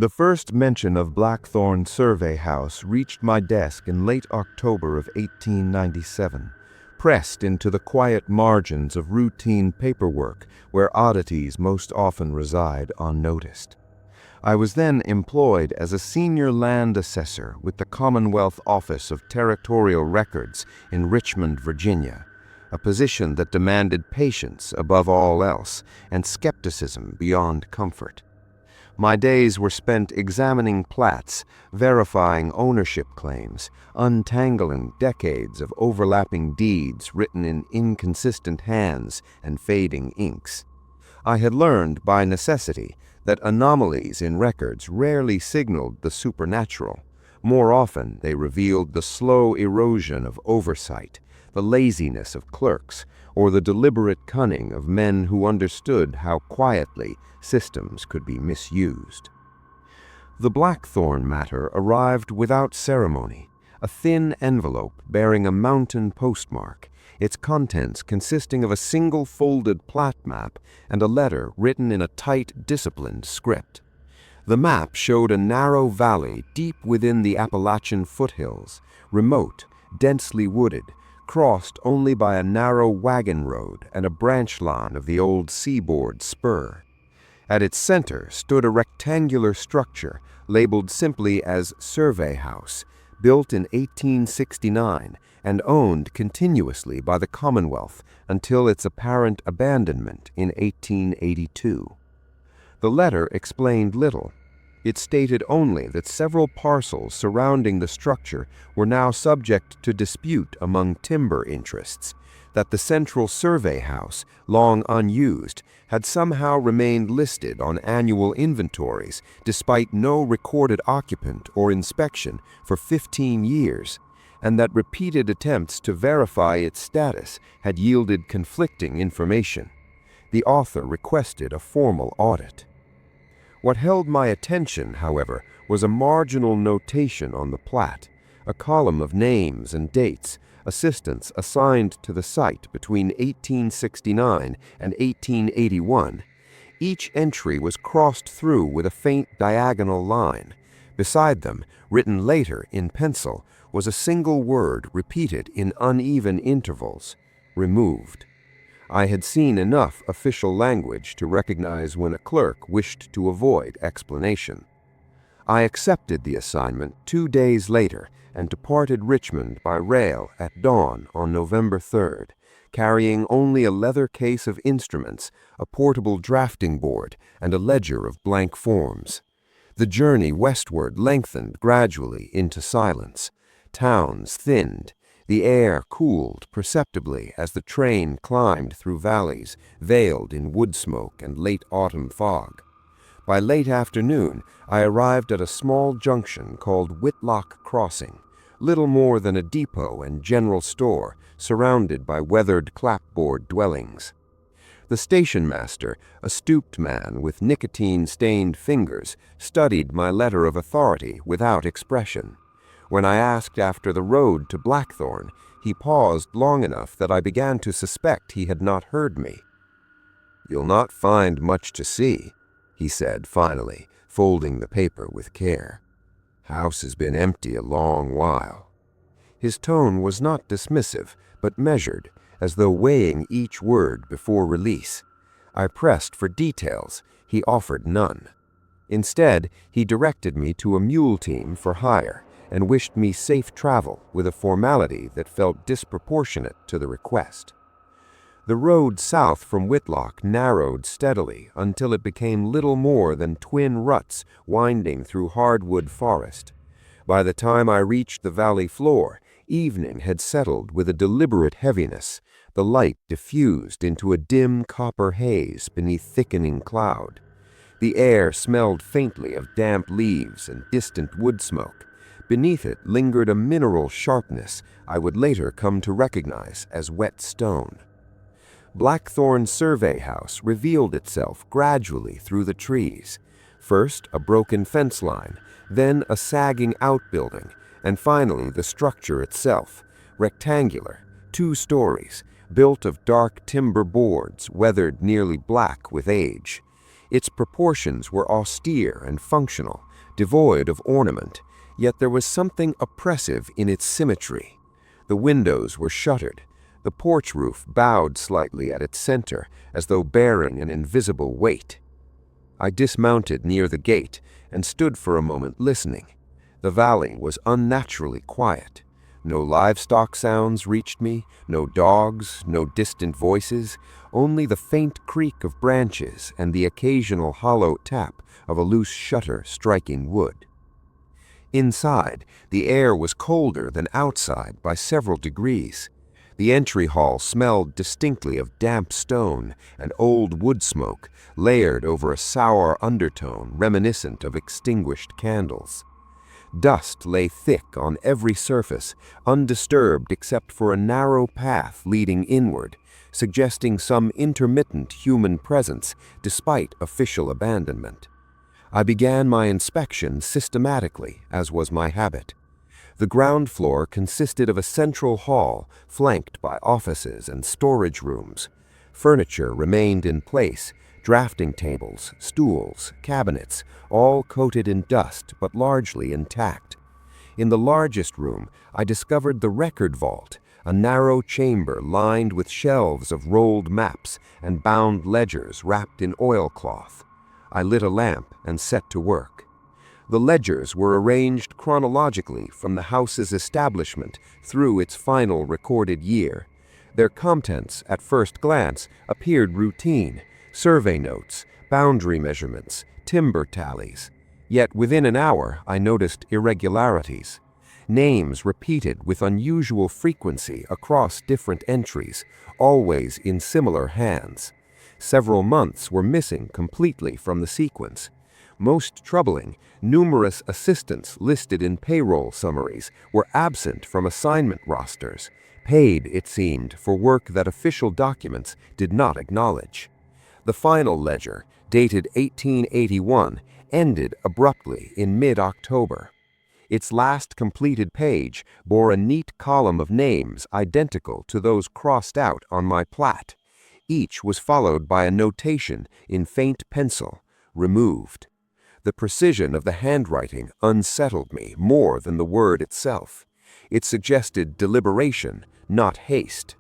The first mention of Blackthorn Survey House reached my desk in late October of 1897, pressed into the quiet margins of routine paperwork where oddities most often reside unnoticed. I was then employed as a senior land assessor with the Commonwealth Office of Territorial Records in Richmond, Virginia, a position that demanded patience above all else and skepticism beyond comfort. My days were spent examining plats, verifying ownership claims, untangling decades of overlapping deeds written in inconsistent hands and fading inks. I had learned by necessity that anomalies in records rarely signaled the supernatural. More often, they revealed the slow erosion of oversight, the laziness of clerks, or the deliberate cunning of men who understood how quietly systems could be misused. The Blackthorn matter arrived without ceremony, a thin envelope bearing a mountain postmark, its contents consisting of a single folded plat map and a letter written in a tight, disciplined script. The map showed a narrow valley deep within the Appalachian foothills, remote, densely wooded, crossed only by a narrow wagon road and a branch line of the old seaboard spur. At its center stood a rectangular structure labeled simply as Survey House, built in 1869 and owned continuously by the Commonwealth until its apparent abandonment in 1882. The letter explained little. It stated only that several parcels surrounding the structure were now subject to dispute among timber interests, that the central survey house, long unused, had somehow remained listed on annual inventories despite no recorded occupant or inspection for 15 years, and that repeated attempts to verify its status had yielded conflicting information. The author requested a formal audit. What held my attention, however, was a marginal notation on the plat, a column of names and dates, assistants assigned to the site between 1869 and 1881. Each entry was crossed through with a faint diagonal line. Beside them, written later in pencil, was a single word repeated in uneven intervals: removed. I had seen enough official language to recognize when a clerk wished to avoid explanation. I accepted the assignment 2 days later and departed Richmond by rail at dawn on November 3rd, carrying only a leather case of instruments, a portable drafting board, and a ledger of blank forms. The journey westward lengthened gradually into silence. Towns thinned. The air cooled perceptibly as the train climbed through valleys veiled in wood smoke and late autumn fog. By late afternoon, I arrived at a small junction called Whitlock Crossing, little more than a depot and general store surrounded by weathered clapboard dwellings. The station master, a stooped man with nicotine-stained fingers, studied my letter of authority without expression. When I asked after the road to Blackthorn, he paused long enough that I began to suspect he had not heard me. "You'll not find much to see," he said finally, folding the paper with care. "House has been empty a long while." His tone was not dismissive, but measured, as though weighing each word before release. I pressed for details. He offered none. Instead, he directed me to a mule team for hire and wished me safe travel with a formality that felt disproportionate to the request. The road south from Whitlock narrowed steadily until it became little more than twin ruts winding through hardwood forest. By the time I reached the valley floor, evening had settled with a deliberate heaviness, the light diffused into a dim copper haze beneath thickening cloud. The air smelled faintly of damp leaves and distant wood smoke. Beneath it lingered a mineral sharpness I would later come to recognize as wet stone. Blackthorn Survey House revealed itself gradually through the trees. First a broken fence line, then a sagging outbuilding, and finally the structure itself, rectangular, 2 stories, built of dark timber boards weathered nearly black with age. Its proportions were austere and functional, devoid of ornament, yet there was something oppressive in its symmetry. The windows were shuttered, the porch roof bowed slightly at its center, as though bearing an invisible weight. I dismounted near the gate and stood for a moment listening. The valley was unnaturally quiet. No livestock sounds reached me, no dogs, no distant voices, only the faint creak of branches and the occasional hollow tap of a loose shutter striking wood. Inside, the air was colder than outside by several degrees. The entry hall smelled distinctly of damp stone and old wood smoke, layered over a sour undertone reminiscent of extinguished candles. Dust lay thick on every surface, undisturbed except for a narrow path leading inward, suggesting some intermittent human presence despite official abandonment. I began my inspection systematically, as was my habit. The ground floor consisted of a central hall flanked by offices and storage rooms. Furniture remained in place, drafting tables, stools, cabinets, all coated in dust but largely intact. In the largest room, I discovered the record vault, a narrow chamber lined with shelves of rolled maps and bound ledgers wrapped in oilcloth. I lit a lamp and set to work. The ledgers were arranged chronologically from the house's establishment through its final recorded year. Their contents, at first glance, appeared routine: survey notes, boundary measurements, timber tallies. Yet within an hour I noticed irregularities. Names repeated with unusual frequency across different entries, always in similar hands. Several months were missing completely from the sequence. Most troubling, numerous assistants listed in payroll summaries were absent from assignment rosters, paid, it seemed, for work that official documents did not acknowledge. The final ledger, dated 1881, ended abruptly in mid-October. Its last completed page bore a neat column of names identical to those crossed out on my plat. Each was followed by a notation in faint pencil: removed. The precision of the handwriting unsettled me more than the word itself. It suggested deliberation, not haste.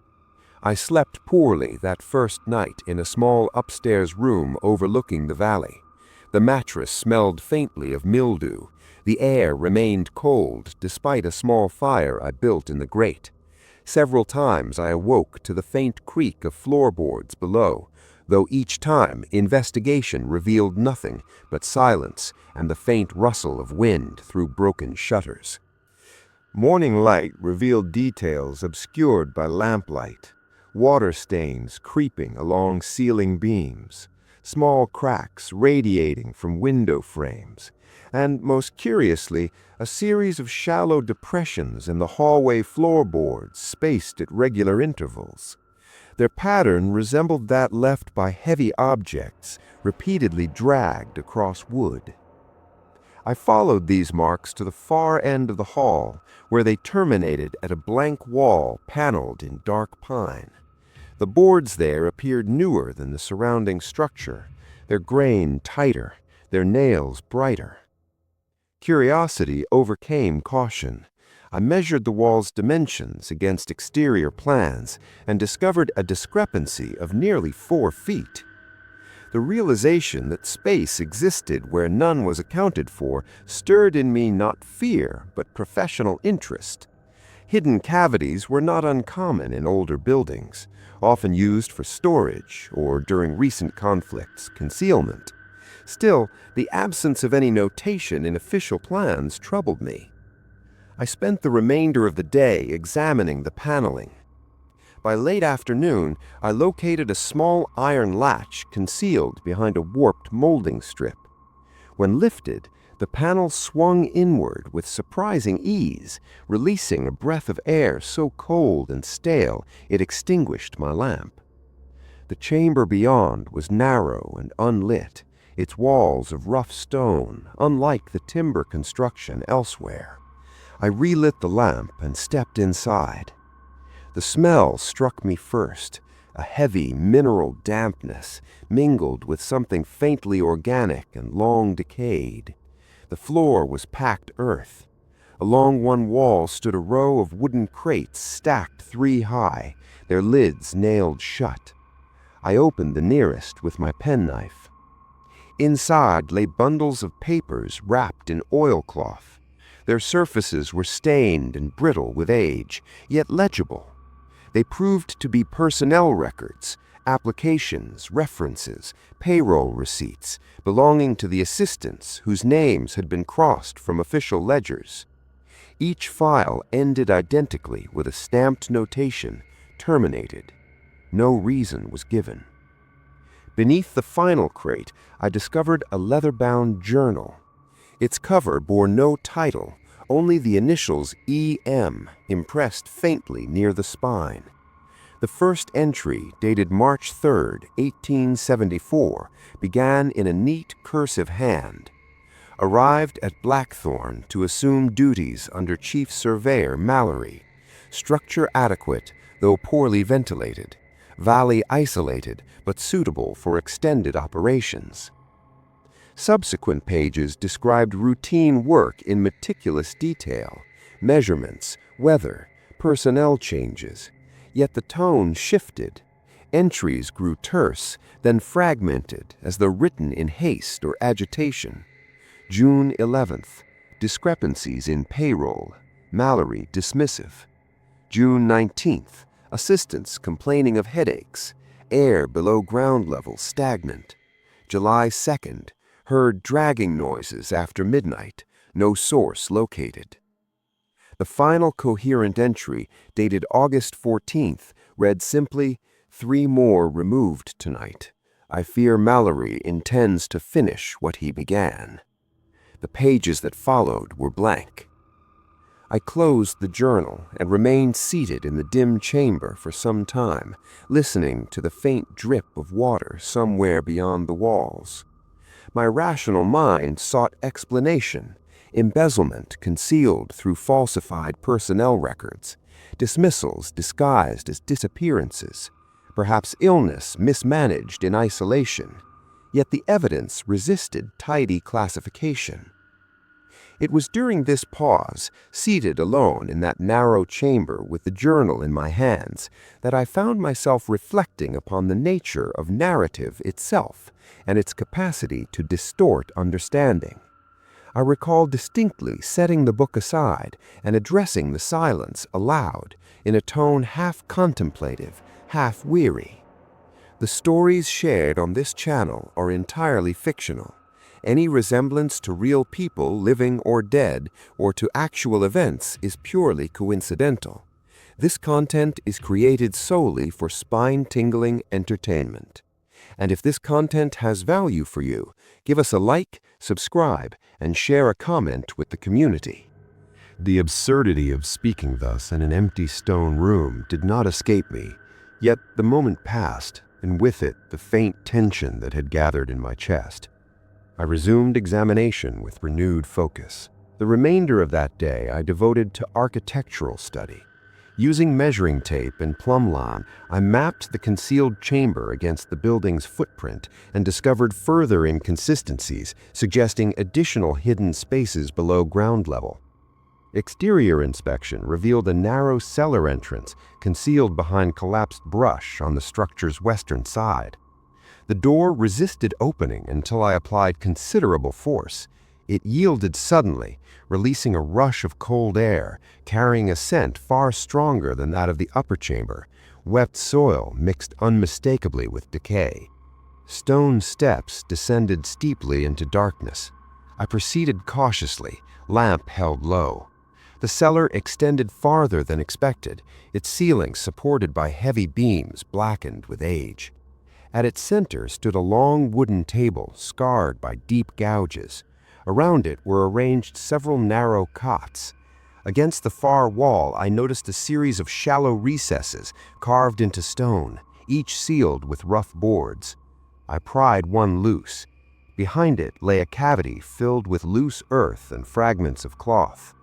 I slept poorly that first night in a small upstairs room overlooking the valley. The mattress smelled faintly of mildew. The air remained cold despite a small fire I built in the grate. Several times I awoke to the faint creak of floorboards below, though each time investigation revealed nothing but silence and the faint rustle of wind through broken shutters. Morning light revealed details obscured by lamplight: water stains creeping along ceiling beams, small cracks radiating from window frames, and, most curiously, a series of shallow depressions in the hallway floorboards spaced at regular intervals. Their pattern resembled that left by heavy objects repeatedly dragged across wood. I followed these marks to the far end of the hall, where they terminated at a blank wall paneled in dark pine. The boards there appeared newer than the surrounding structure, their grain tighter, their nails brighter. Curiosity overcame caution. I measured the wall's dimensions against exterior plans and discovered a discrepancy of nearly 4 feet. The realization that space existed where none was accounted for stirred in me not fear, but professional interest. Hidden cavities were not uncommon in older buildings, often used for storage or, during recent conflicts, concealment. Still, the absence of any notation in official plans troubled me. I spent the remainder of the day examining the paneling. By late afternoon, I located a small iron latch concealed behind a warped molding strip. When lifted, the panel swung inward with surprising ease, releasing a breath of air so cold and stale it extinguished my lamp. The chamber beyond was narrow and unlit, its walls of rough stone, unlike the timber construction elsewhere. I relit the lamp and stepped inside. The smell struck me first, a heavy mineral dampness mingled with something faintly organic and long decayed. The floor was packed earth. Along one wall stood a row of wooden crates stacked 3 high, their lids nailed shut. I opened the nearest with my penknife. Inside lay bundles of papers wrapped in oilcloth. Their surfaces were stained and brittle with age, yet legible. They proved to be personnel records, applications, references, payroll receipts belonging to the assistants whose names had been crossed from official ledgers. Each file ended identically with a stamped notation, terminated. No reason was given. Beneath the final crate, I discovered a leather-bound journal. Its cover bore no title, only the initials E.M. impressed faintly near the spine. The first entry, dated March 3, 1874, began in a neat cursive hand. Arrived at Blackthorn to assume duties under Chief Surveyor Mallory. Structure adequate, though poorly ventilated. Valley isolated, but suitable for extended operations. Subsequent pages described routine work in meticulous detail, measurements, weather, personnel changes. Yet the tone shifted. Entries grew terse, then fragmented as though written in haste or agitation. June 11th, discrepancies in payroll, Mallory dismissive. June 19th, assistants complaining of headaches, air below ground level stagnant. July 2nd, heard dragging noises after midnight, no source located. The final coherent entry, dated August 14th, read simply, 3 more removed tonight. I fear Mallory intends to finish what he began. The pages that followed were blank. I closed the journal and remained seated in the dim chamber for some time, listening to the faint drip of water somewhere beyond the walls. My rational mind sought explanation, embezzlement concealed through falsified personnel records, dismissals disguised as disappearances, perhaps illness mismanaged in isolation. Yet the evidence resisted tidy classification. It was during this pause, seated alone in that narrow chamber with the journal in my hands, that I found myself reflecting upon the nature of narrative itself and its capacity to distort understanding. I recall distinctly setting the book aside and addressing the silence aloud in a tone half contemplative, half weary. The stories shared on this channel are entirely fictional. Any resemblance to real people, living or dead, or to actual events is purely coincidental. This content is created solely for spine-tingling entertainment. And if this content has value for you, give us a like, subscribe, and share a comment with the community. The absurdity of speaking thus in an empty stone room did not escape me, yet the moment passed, and with it the faint tension that had gathered in my chest. I resumed examination with renewed focus. The remainder of that day I devoted to architectural study. Using measuring tape and plumb line, I mapped the concealed chamber against the building's footprint and discovered further inconsistencies, suggesting additional hidden spaces below ground level. Exterior inspection revealed a narrow cellar entrance concealed behind collapsed brush on the structure's western side. The door resisted opening until I applied considerable force. It yielded suddenly, releasing a rush of cold air, carrying a scent far stronger than that of the upper chamber, wet soil mixed unmistakably with decay. Stone steps descended steeply into darkness. I proceeded cautiously, lamp held low. The cellar extended farther than expected, its ceiling supported by heavy beams blackened with age. At its center stood a long wooden table scarred by deep gouges. Around it were arranged several narrow cots. Against the far wall, I noticed a series of shallow recesses carved into stone, each sealed with rough boards. I pried one loose. Behind it lay a cavity filled with loose earth and fragments of cloth.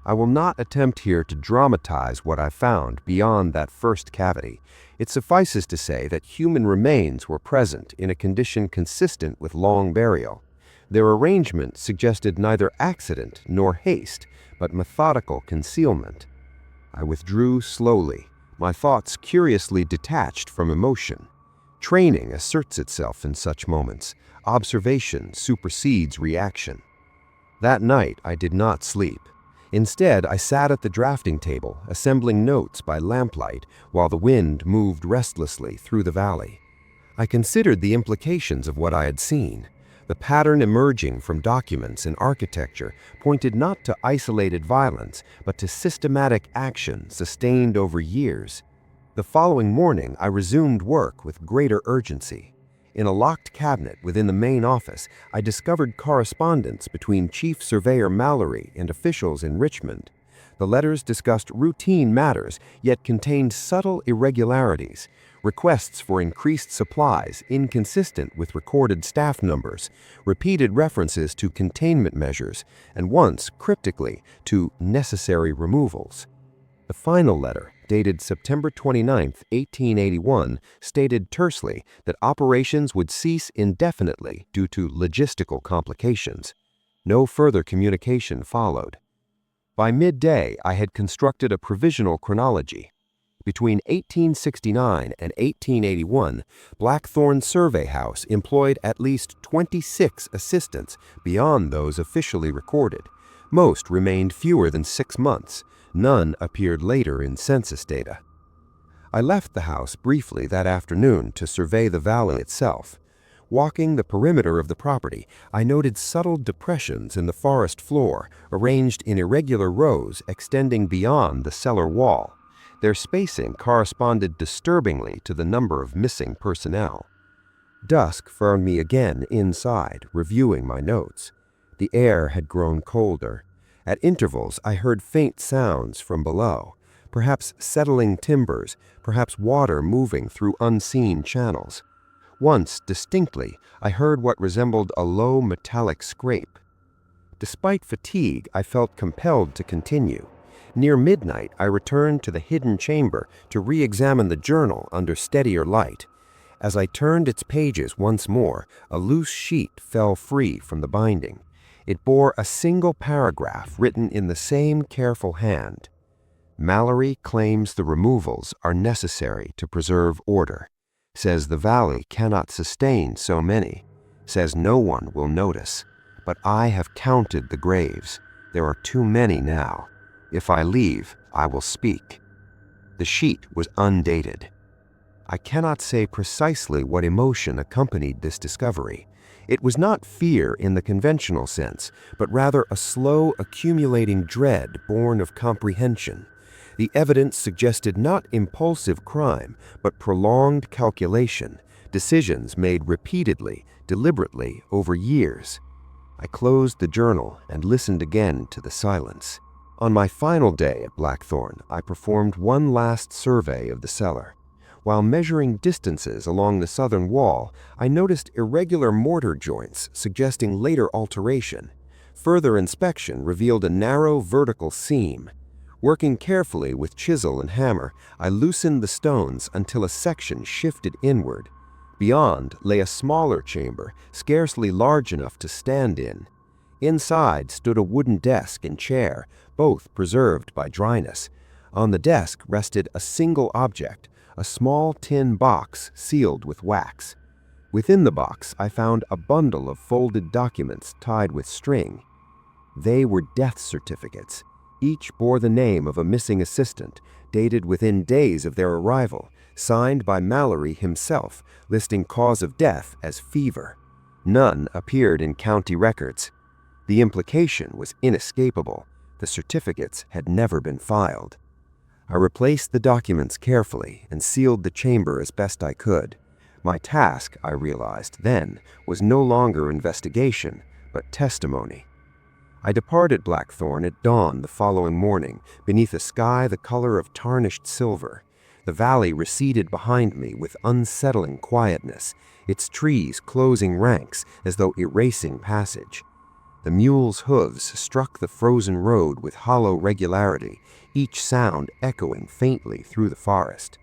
I will not attempt here to dramatize what I found beyond that first cavity. It suffices to say that human remains were present in a condition consistent with long burial. Their arrangement suggested neither accident nor haste, but methodical concealment. I withdrew slowly, my thoughts curiously detached from emotion. Training asserts itself in such moments. Observation supersedes reaction. That night, I did not sleep. Instead, I sat at the drafting table, assembling notes by lamplight while the wind moved restlessly through the valley. I considered the implications of what I had seen. The pattern emerging from documents and architecture pointed not to isolated violence, but to systematic action sustained over years. The following morning, I resumed work with greater urgency. In a locked cabinet within the main office, I discovered correspondence between Chief Surveyor Mallory and officials in Richmond. The letters discussed routine matters, yet contained subtle irregularities, requests for increased supplies inconsistent with recorded staff numbers, repeated references to containment measures, and once, cryptically, to necessary removals. The final letter, dated September 29, 1881, stated tersely that operations would cease indefinitely due to logistical complications. No further communication followed. By midday, I had constructed a provisional chronology. Between 1869 and 1881, Blackthorn Survey House employed at least 26 assistants beyond those officially recorded. Most remained fewer than 6 months. None appeared later in census data. I left the house briefly that afternoon to survey the valley itself. Walking the perimeter of the property, I noted subtle depressions in the forest floor, arranged in irregular rows extending beyond the cellar wall. Their spacing corresponded disturbingly to the number of missing personnel. Dusk found me again inside, reviewing my notes. The air had grown colder. At intervals, I heard faint sounds from below, perhaps settling timbers, perhaps water moving through unseen channels. Once, distinctly, I heard what resembled a low metallic scrape. Despite fatigue, I felt compelled to continue. Near midnight, I returned to the hidden chamber to re-examine the journal under steadier light. As I turned its pages once more, a loose sheet fell free from the binding. It bore a single paragraph written in the same careful hand. Mallory claims the removals are necessary to preserve order. Says the valley cannot sustain so many. Says no one will notice. But I have counted the graves. There are too many now. If I leave, I will speak. The sheet was undated. I cannot say precisely what emotion accompanied this discovery. It was not fear in the conventional sense, but rather a slow accumulating dread born of comprehension. The evidence suggested not impulsive crime, but prolonged calculation, decisions made repeatedly, deliberately, over years. I closed the journal and listened again to the silence. On my final day at Blackthorn, I performed one last survey of the cellar. While measuring distances along the southern wall, I noticed irregular mortar joints suggesting later alteration. Further inspection revealed a narrow vertical seam. Working carefully with chisel and hammer, I loosened the stones until a section shifted inward. Beyond lay a smaller chamber, scarcely large enough to stand in. Inside stood a wooden desk and chair, both preserved by dryness. On the desk rested a single object, a small tin box sealed with wax. Within the box, I found a bundle of folded documents tied with string. They were death certificates. Each bore the name of a missing assistant, dated within days of their arrival, signed by Mallory himself, listing cause of death as fever. None appeared in county records. The implication was inescapable. The certificates had never been filed. I replaced the documents carefully and sealed the chamber as best I could. My task, I realized then, was no longer investigation, but testimony. I departed Blackthorn at dawn the following morning, beneath a sky the color of tarnished silver. The valley receded behind me with unsettling quietness, its trees closing ranks as though erasing passage. The mule's hooves struck the frozen road with hollow regularity, each sound echoing faintly through the forest.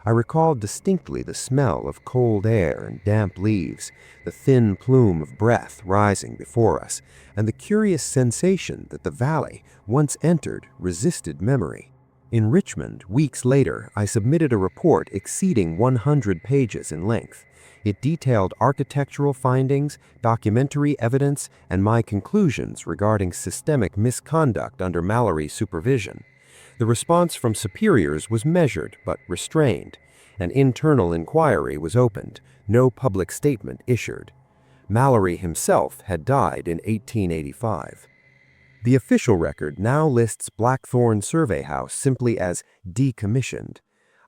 I recall distinctly the smell of cold air and damp leaves, the thin plume of breath rising before us, and the curious sensation that the valley, once entered, resisted memory. In Richmond, weeks later, I submitted a report exceeding 100 pages in length. It detailed architectural findings, documentary evidence, and my conclusions regarding systemic misconduct under Mallory's supervision. The response from superiors was measured but restrained. An internal inquiry was opened, no public statement issued. Mallory himself had died in 1885. The official record now lists Blackthorn Survey House simply as decommissioned.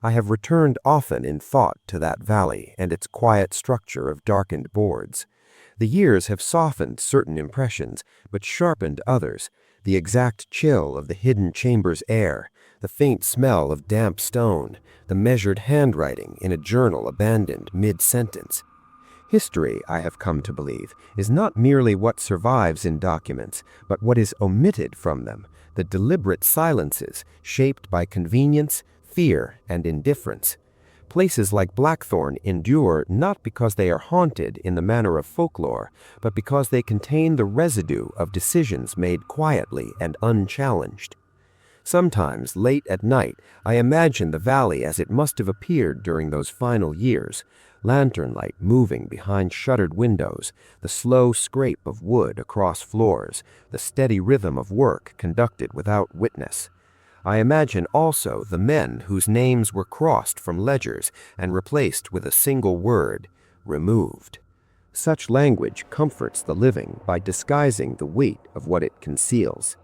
I have returned often in thought to that valley and its quiet structure of darkened boards. The years have softened certain impressions, but sharpened others. The exact chill of the hidden chamber's air, the faint smell of damp stone, the measured handwriting in a journal abandoned mid-sentence. History, I have come to believe, is not merely what survives in documents, but what is omitted from them, the deliberate silences shaped by convenience, fear, and indifference. Places like Blackthorn endure not because they are haunted in the manner of folklore, but because they contain the residue of decisions made quietly and unchallenged. Sometimes, late at night, I imagine the valley as it must have appeared during those final years, lantern light moving behind shuttered windows, the slow scrape of wood across floors, the steady rhythm of work conducted without witness. I imagine also the men whose names were crossed from ledgers and replaced with a single word, removed. Such language comforts the living by disguising the weight of what it conceals.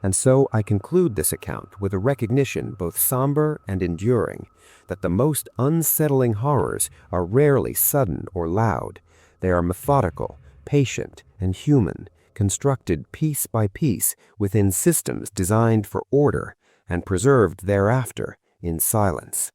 And so I conclude this account with a recognition both somber and enduring, that the most unsettling horrors are rarely sudden or loud. They are methodical, patient, and human, constructed piece by piece within systems designed for order and preserved thereafter in silence.